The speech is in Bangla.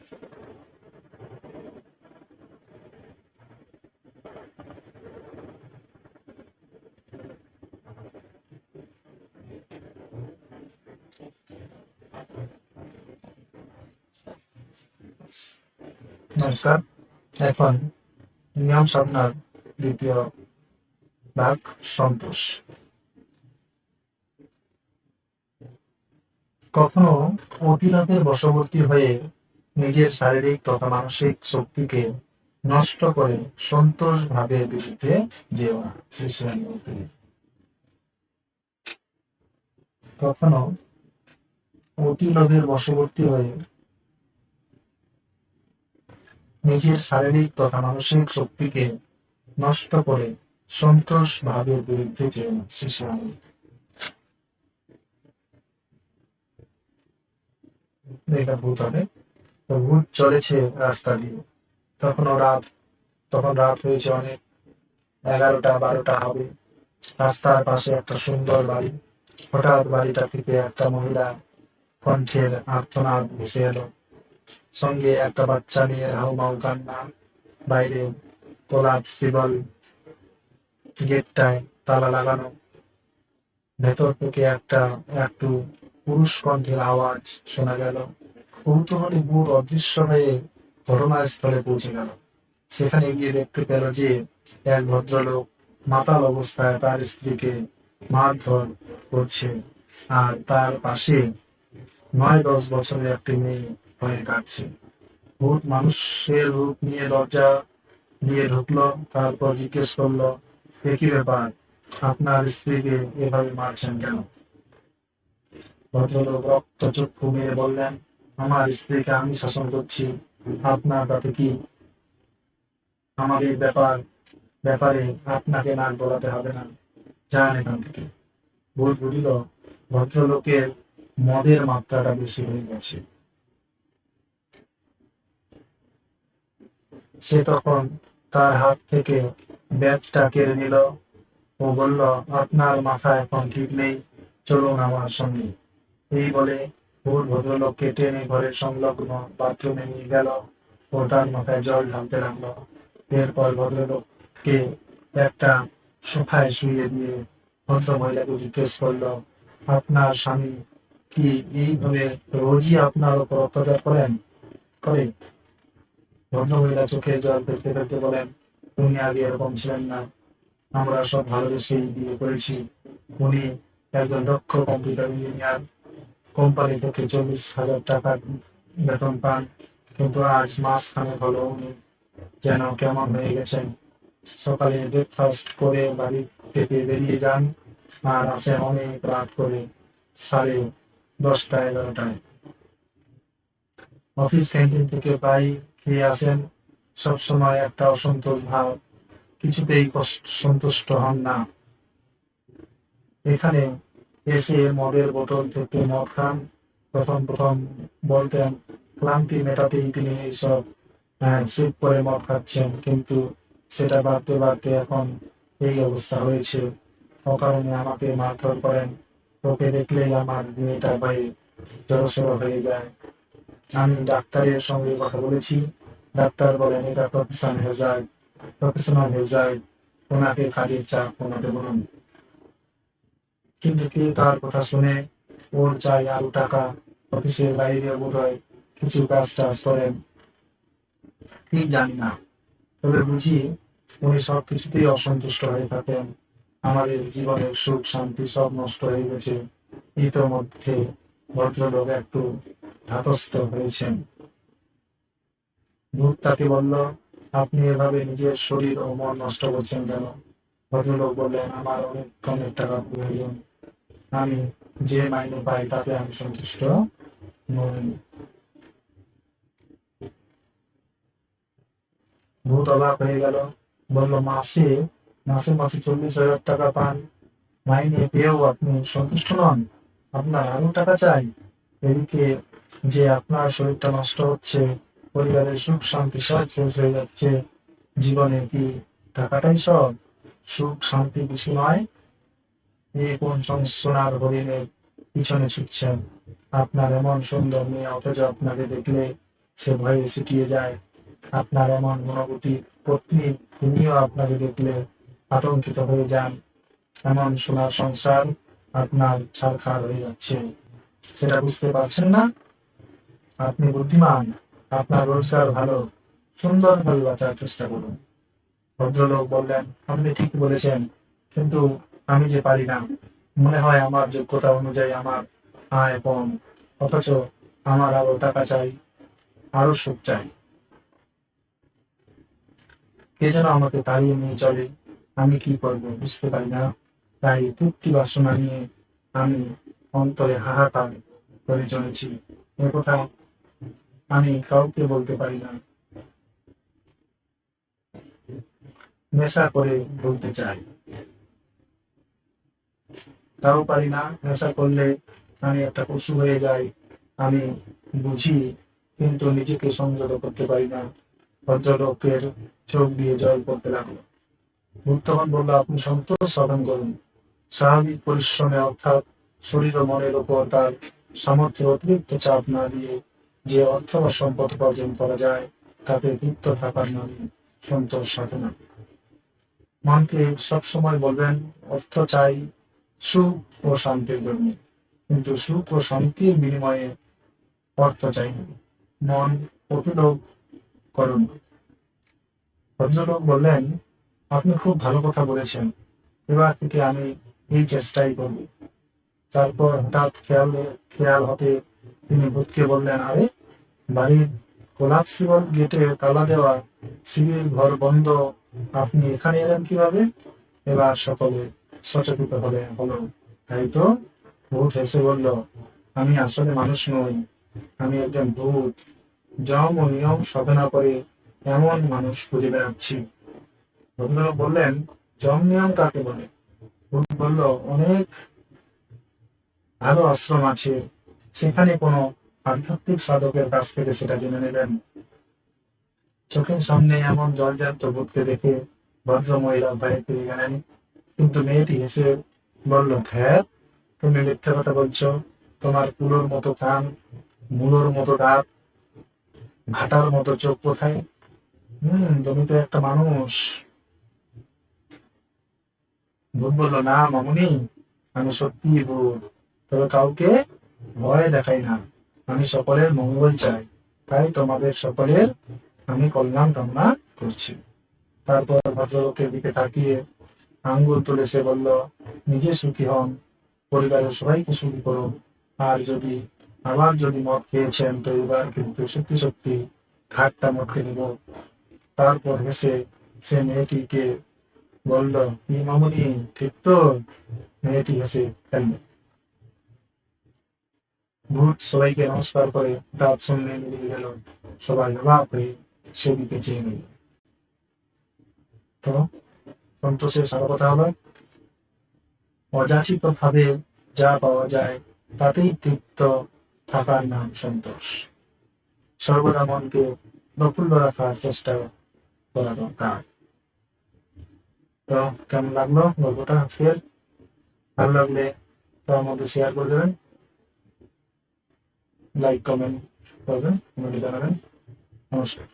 নমস্কার। এখন নিয়ম সাধনার দ্বিতীয় ভাগ, সন্তোষ। কখনো অতিলাভের বশবর্তী হয়ে নিজের শারীরিক তথা মানসিক শক্তিকে নষ্ট করে সন্তোষ ভাবে দিতে যেও না। কখনো অতিলোভের বশবর্তী হয়ে নিজের শারীরিক তথা মানসিক শক্তিকে নষ্ট করে সন্তোষ ভাবের বিরুদ্ধে যেও না। এটা ভূত হবে। তো ভূত চলেছে রাস্তা দিয়ে, তখন রাত হয়েছে অনেক, 11টা 12টা হবে। রাস্তার পাশে একটা সুন্দর বাড়ি। হঠাৎ বাড়িটা থেকে একটা মহিলা কণ্ঠের আর্তনাদ ভেসে এলো, সঙ্গে একটা বাচ্চা মেয়ের হাউমাউ কান্না। বাইরে কোলাপসিবল গেটটায় তালা লাগানো। ভেতর থেকে একটু পুরুষ কণ্ঠের আওয়াজ শোনা গেল। কৌতূহলী ভূত অদৃশ্য হয়ে ঘটনাস্থলে পৌঁছে গেল। সেখানে গিয়ে দেখতে পেল যে এক ভদ্রলোক মাতাল অবস্থায় তার স্ত্রীকে মারধর করছে, আর তার পাশে 9-10 বছরের একটি মেয়ে হয়ে কাঁদছে। ভূত মানুষের রূপ নিয়ে দরজা দিয়ে ঢুকলো, তারপর জিজ্ঞেস করলো, একই ব্যাপার, আপনার স্ত্রীকে এভাবে মারছেন কেন? ভদ্রলোক রক্তচক্ষু মেরে বললেন, আমার স্ত্রীকে আমি শাসন করছি, আপনার তাতে কি? আমাদের ব্যাপারে আপনাকে নাক গলাতে হবে না, যান এখান থেকে। ভূত বুঝল ভদ্রলোকের মদের মাত্রাটা বেশি হয়ে গেছে। সে তখন তার হাত থেকে ব্যাগটা কেড়ে নিল ও বলল, আপনার মাথা এখন ঠিক নেই, চলুন আমার সঙ্গে। এই বলে ভূত ভদ্রলোককে টেনে ঘরের সংলগ্ন বাথরুমে নিয়ে গেল ও তার মাথায় জল ঢালতে লাগলো। এরপর ভদ্রলোককে একটা সোফায় শুইয়ে দিয়ে ভদ্রমহিলাকে জিজ্ঞেস করলো, আপনার স্বামী কি এইভাবে রোজই আপনার উপর অত্যাচার করে? ভদ্রমহিলা চোখে জল ফেলতে ফেলতে বলেন, উনি আগে এরকম ছিলেন না, আমরা সব ভালোবেসেই বিয়ে করেছি। উনি একজন দক্ষ কম্পিউটার ইঞ্জিনিয়ার, কোম্পানি থেকে 40,000 টাকা বেতন পান, কিন্তু আজ মাসখানেক হলো উনি যেন কেমন হয়ে গেছেন। সকালে ব্রেকফাস্ট করে বাড়ি থেকে বেরিয়ে যান আর আসেন অনেক রাত করে, 10:30-11টায়। অফিস ক্যান্টিন থেকে প্রায় খেয়ে আসেন। সবসময় একটা অসন্তোষ ভাব, কিছুতেই সন্তুষ্ট হন না। এখানে এসে মদের বোতল থেকে মদ খান। প্রথম প্রথম বলতেন ক্লান্তি মেটাতেই তিনি এইসব সিপ করে মদ খাচ্ছেন, কিন্তু সেটা বাড়তে বাড়তে এখন এই অবস্থা হয়েছে। অকারণে আমাকে মারধর করেন, ওকে দেখলেই আমার মেয়েটা ভয়ে জড়সড় হয়ে যায়। আমি ডাক্তারের সঙ্গে কথা বলেছি, ডাক্তার বলেন এটা প্রফেশনাল হ্যাজার্ড, ওনাকে কাজের চাপ কমাতে বলুন। কিন্তু কে তার কথা শুনে? ওর চাই আরো টাকা, অফিসের বাইরে বোধহয় কিছু কাজ টাজ করেন, ঠিক জানি না, তবে বুঝি উনি সবকিছুতেই অসন্তুষ্ট হয়ে থাকেন। আমাদের জীবনের সুখ শান্তি সব নষ্ট হয়ে গেছে। ইতোমধ্যে ভদ্রলোক একটু ধাতস্থ হয়েছেন। ভূত তাকে বলল, আপনি এভাবে নিজের শরীর ও মন নষ্ট করছেন কেন? ভদ্রলোক বললেন, আমার অনেক অনেক টাকা প্রয়োজন, আমি যে মাইনে পাই তাতে আমি সন্তুষ্ট নই। ভূত অবাক হয়ে গেল, বলল, মাসে মাসে মাসে 40,000 টাকা পান, মাইনে পেয়েও আপনি সন্তুষ্ট নন? আপনার আরো টাকা চাই? এদিকে যে আপনার শরীরটা নষ্ট হচ্ছে, পরিবারের সুখ শান্তি সব শেষ হয়ে যাচ্ছে, জীবনে কি টাকাটাই সব? সুখ শান্তি কিছু নয়? এই কোন সোনার হরিণের পিছনে ছুটছেন? আপনার এমন সুন্দর মেয়ে, অথচ আপনাকে দেখলে সে ভয়ে সিটিয়ে যায়। আপনার এমন গুণবতী পত্নী, তিনিও আপনাকে দেখলে আতঙ্কিত হয়ে যান। এমন সোনার সংসার আপনার ছারখার হয়ে যাচ্ছে, সেটা বুঝতে পারছেন না? আপনি বুদ্ধিমান, আপনার রোজগার ভালো, সুন্দরভাবে বাঁচার চেষ্টা করুন। ভদ্রলোক বললেন, আপনি ঠিক বলেছেন, কিন্তু আমি যে পারি না। মনে হয় আমার যোগ্যতা অনুযায়ী আমার আয় কম, অথচ আমার আরো টাকা চাই, আরো সুখ চাই। কে যেন আমাকে তাড়িয়ে নিয়ে চলে, আমি কি করব বুঝতে পারি না। তাই তৃপ্তি বাসনা নিয়ে আমি অন্তরে হাহাকার করে চলেছি। একথা আমি কাউকে বলতে পারি না, নেশা করে বলতে চাই, তাও পারি না। নেশা করলে আমি একটা পশু হয়ে যাই, আমি বুঝি, কিন্তু নিজেকে সংযত করতে পারি না। ভদ্রলোকের চোখ দিয়ে জল পড়তে লাগলো। তখন বলল, আপনি সন্তোষ সাধন করুন। স্বাভাবিক পরিশ্রমে, অর্থাৎ শরীর ও মনের উপর তার সামর্থ্যের অতিরিক্ত চাপ না দিয়ে যে অর্থ বা সম্পদ উপার্জন করা যায়, তাতে তৃপ্ত থাকার নামই সন্তোষ সাধনা। মনকে সবসময় বলবেন, অর্থ চাই সুখ ও শান্তির জন্য, কিন্তু সুখ ও শান্তির বিনিময়ে অর্থ চাই না। মন প্রতিলোভ করুন। ভদ্রলোক বললেন, আপনি খুব ভালো কথা বলেছেন, এবার থেকে আমি এই চেষ্টাই করব। তারপর হঠাৎ খেয়াল হতে তিনি ভূতকে বললেন, আরে, বাড়ির কোলাপসিবল গেটে তালা দেওয়া, সিঁড়ির ঘর বন্ধ, আপনি এখানে এলেন কিভাবে? এবার সকলে সচকিত হলো। তাই তো? ভূত হেসে বলল, আমি আসলে মানুষ নই, আমি একজন ভূত। যম ও নিয়ম সাধনা করে এমন মানুষ খুঁজে বেড়াচ্ছি। ভদ্রলোক বললেন, যম নিয়ম কাকে বলে? ভূত বলল, অনেক ভালো আশ্রম আছে, সেখানে কোনো আধ্যাত্মিক সাধকের কাছ থেকে সেটা জেনে নেবেন। চোখের সামনে এমন জলজান্ত ভূতকে দেখে ভদ্র মহিলা ভয় পেয়ে গেলেন, কিন্তু মেয়েটি হেসে বলল, হ্যাঁ, তুমি মিথ্যে কথা বলছো। তোমার কুলোর মতো কান, মূলোর মতো দাঁত, ভাটার মতো চোখ কোথায়? তুমি তো একটা মানুষ। ভূত বলল, না মামুনি, আমি সত্যি ভূত, তবে কাউকে ভয় দেখাই না। আমি সকলের মঙ্গল চাই, তাই তোমাদের সকলের আমি কল্যাণ কামনা করছি। তারপর ভদ্রলোকের দিকে তাকিয়ে আঙ্গুল তুলে সে বলল, নিজে সুখী হন, পরিবারের সবাইকে সুখী করুন। আর যদি মদ খেয়েছেন, তো এবার কিন্তু সত্যি সত্যি ঘাটটা মটকে নিব। তারপর হেসে সে মেয়েটিকে বলল, কি মামুনি, ঠিক তো? মেয়েটি হেসে ফেলল। ভূত সবাইকে নমস্কার করে দাঁত সামনে মিলিয়ে গেল। সবাই অবাক হয়ে সেদিকে চেয়ে নিল। তো সন্তোষের সারা কথা হলো, অযাচিত ভাবে যা পাওয়া যায় তাতেই তৃপ্ত থাকার নাম সন্তোষ। সর্বদা মনকে প্রফুল্ল রাখার চেষ্টা করা দরকার। তো কেমন লাগলো গল্পটা আজকের? ভালো লাগলে তার মধ্যে শেয়ার করে দেবেন, লাইক কমেন্ট করবেন, কমেন্টে জানাবেন। নমস্কার।